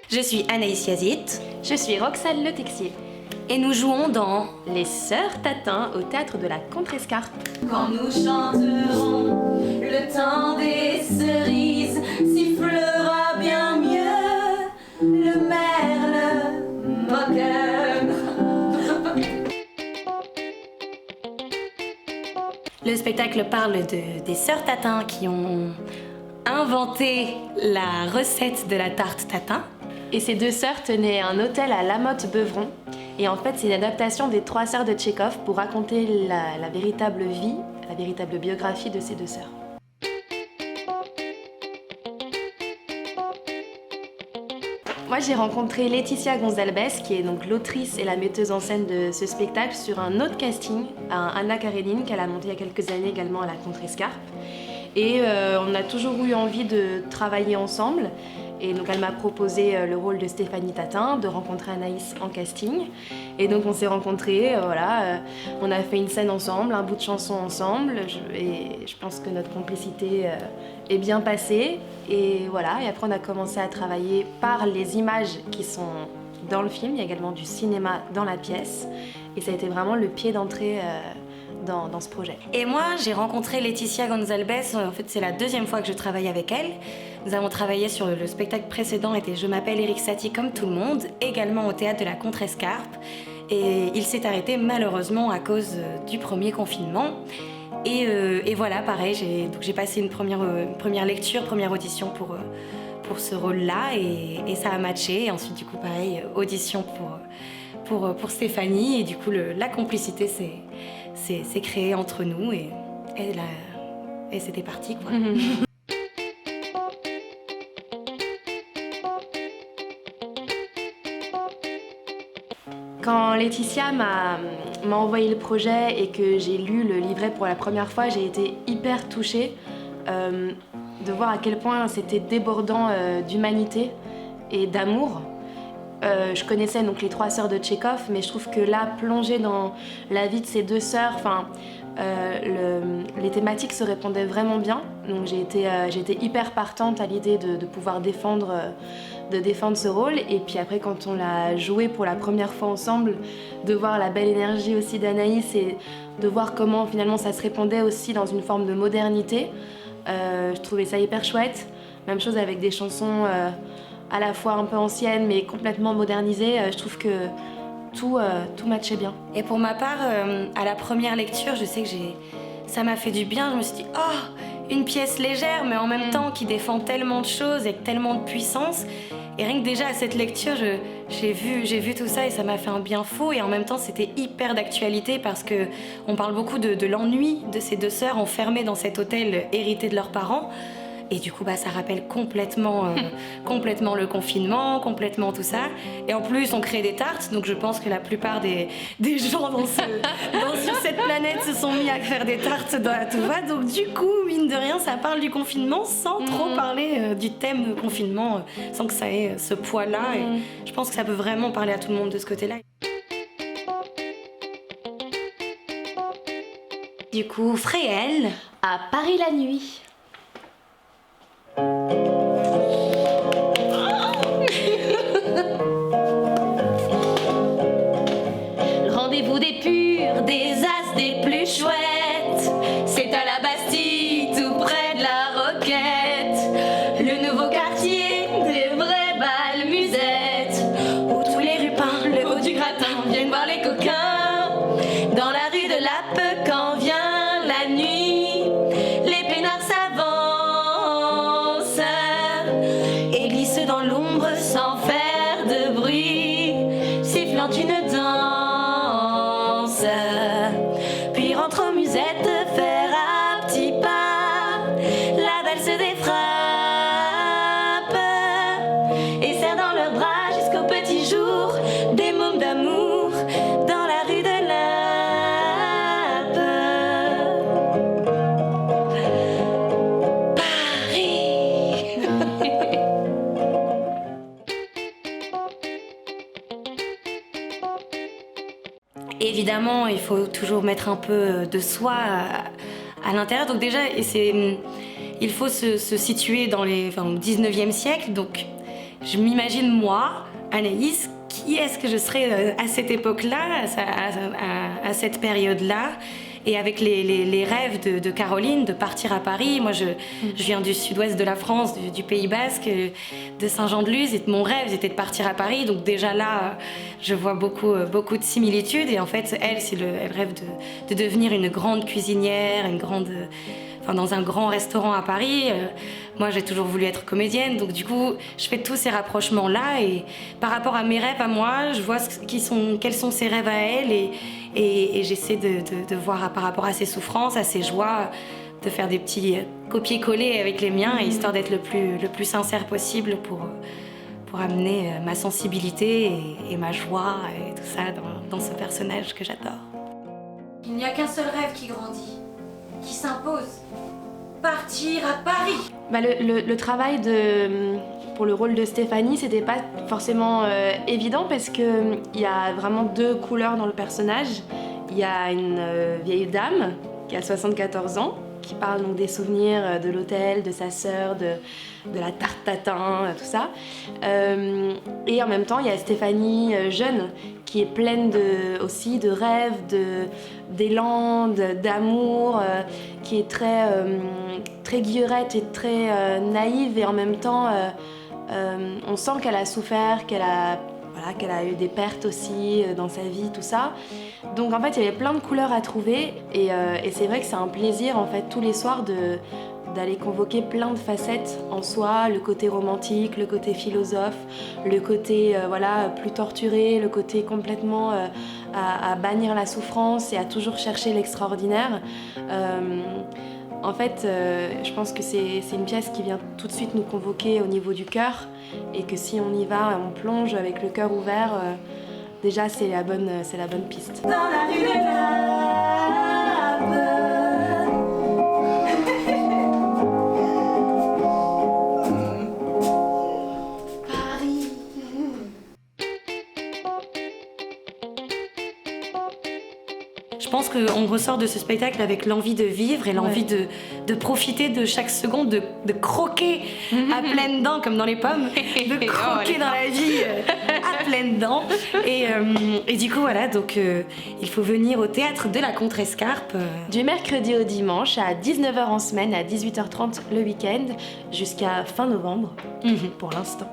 Je suis Anaïs Yazid. Je suis Roxane Le Texier. Et nous jouons dans Les Sœurs Tatin au théâtre de la Contrescarpe. Quand nous chanterons, le temps des cerises sifflera bien mieux le merle moqueur. Le spectacle parle des sœurs Tatin qui ont inventé la recette de la tarte tatin. Et ces deux sœurs tenaient un hôtel à Lamotte-Beuvron. Et en fait, c'est une adaptation des Trois Sœurs de Tchekhov pour raconter la véritable vie, la véritable biographie de ces deux sœurs. Moi, j'ai rencontré Laetitia Gonzalez, qui est donc l'autrice et la metteuse en scène de ce spectacle, sur un autre casting, à Anna Karenine, qu'elle a monté il y a quelques années également à la Contrescarpe. Et on a toujours eu envie de travailler ensemble. Et donc elle m'a proposé le rôle de Stéphanie Tatin, de rencontrer Anaïs en casting. Et donc on s'est rencontrés, on a fait une scène ensemble, un bout de chanson ensemble. Et je pense que notre complicité est bien passée. Et voilà, et après on a commencé à travailler par les images qui sont dans le film. Il y a également du cinéma dans la pièce. Et ça a été vraiment le pied d'entrée dans ce projet. Et moi, j'ai rencontré Laetitia Gonzalez, en fait c'est la deuxième fois que je travaille avec elle. Nous avons travaillé sur le spectacle précédent, était Je m'appelle Eric Satie comme tout le monde, également au théâtre de la Contrescarpe. Et il s'est arrêté malheureusement à cause du premier confinement. Et voilà, pareil, j'ai passé une première lecture, première audition pour ce rôle-là et ça a matché. Et ensuite, du coup, pareil, audition pour Stéphanie. Et du coup, la complicité s'est créée entre nous et c'était parti, quoi. Quand Laetitia m'a envoyé le projet et que j'ai lu le livret pour la première fois, j'ai été hyper touchée de voir à quel point c'était débordant d'humanité et d'amour. Je connaissais donc les Trois Sœurs de Tchekhov, mais je trouve que là, plongée dans la vie de ces deux sœurs, les thématiques se répondaient vraiment bien. Donc j'ai été hyper partante à l'idée de pouvoir défendre ce rôle. Et puis après, quand on l'a joué pour la première fois ensemble, de voir la belle énergie aussi d'Anaïs et de voir comment finalement ça se répondait aussi dans une forme de modernité, je trouvais ça hyper chouette. Même chose avec des chansons à la fois un peu anciennes mais complètement modernisées. Je trouve que tout matchait bien. Et pour ma part, à la première lecture, je sais que ça m'a fait du bien. Je me suis dit, oh, une pièce légère, mais en même temps qui défend tellement de choses avec tellement de puissance. Et rien que déjà à cette lecture, j'ai vu tout ça et ça m'a fait un bien fou. Et en même temps, c'était hyper d'actualité parce que on parle beaucoup de l'ennui de ces deux sœurs enfermées dans cet hôtel hérité de leurs parents. Et du coup, ça rappelle complètement le confinement, complètement tout ça. Et en plus, on crée des tartes, donc je pense que la plupart des gens sur cette planète se sont mis à faire des tartes dans tout va. Donc du coup, mine de rien, ça parle du confinement sans trop parler du thème confinement, sans que ça ait ce poids-là. Et je pense que ça peut vraiment parler à tout le monde de ce côté-là. Du coup, Fréhel, À Paris la nuit. Rendez-vous des purs, des as, des plus chouettes. C'est à la Bastille, tout près de la Roquette. Le nouveau quartier des vraies balles musettes. Où tous les rupins, le haut du gratin, viennent voir les coquins. Dans la rue de Lappe, quand vient la nuit, les peinards s'avancent et glissent dans l'ombre sans faire de bruit, sifflant une danse. Puis rentrent aux musettes faire à petits pas la valse des frappes et serrent dans leurs bras jusqu'au petit jour des mômes d'amour dans la rue de Lappe. Paris. évidemment, il faut toujours mettre un peu de soi à l'intérieur. Donc déjà, il il faut se situer au 19e siècle. Donc je m'imagine moi, Anaïs, qui est-ce que je serais à cette époque-là, à cette période-là, et avec les rêves de Caroline de partir à Paris. Moi, je viens du sud-ouest de la France, du Pays Basque, de Saint-Jean-de-Luz, et mon rêve c'était de partir à Paris. Donc déjà là, je vois beaucoup de similitudes. Et en fait, elle rêve de devenir une grande cuisinière, dans un grand restaurant à Paris. Moi, j'ai toujours voulu être comédienne, donc du coup, je fais tous ces rapprochements-là. Et par rapport à mes rêves à moi, je vois quels sont ses rêves à elle, et j'essaie de voir par rapport à ses souffrances, à ses joies, de faire des petits copier-coller avec les miens, histoire d'être le plus sincère possible pour amener ma sensibilité et ma joie et tout ça dans ce personnage que j'adore. Il n'y a qu'un seul rêve qui grandit, qui s'impose. Partir à Paris. Le travail pour le rôle de Stéphanie, c'était pas forcément évident parce que il y a vraiment deux couleurs dans le personnage. Il y a une vieille dame qui a 74 ans, qui parle donc des souvenirs de l'hôtel, de sa sœur, de la tarte tatin, tout ça. Et en même temps, il y a Stéphanie jeune, qui est pleine aussi de rêves, d'élan, d'amour, qui est très guillerette et très naïve, et en même temps, on sent qu'elle a souffert, qu'elle a eu des pertes aussi dans sa vie, tout ça. Donc en fait, il y avait plein de couleurs à trouver, et c'est vrai que c'est un plaisir en fait tous les soirs d'aller convoquer plein de facettes en soi, le côté romantique, le côté philosophe, le côté plus torturé, le côté complètement à bannir la souffrance et à toujours chercher l'extraordinaire. En fait, je pense que c'est une pièce qui vient tout de suite nous convoquer au niveau du cœur, et que si on y va, on plonge avec le cœur ouvert, déjà c'est la bonne piste. Dans la rue des Paris. Je pense qu'on ressort de ce spectacle avec l'envie de vivre et l'envie de profiter de chaque seconde, de croquer à pleines dents, comme dans les pommes, de croquer dans la vie à pleines dents. Et du coup, voilà, donc il faut venir au théâtre de la Contrescarpe. Du mercredi au dimanche à 19h en semaine, à 18h30 le week-end, jusqu'à fin novembre, pour l'instant.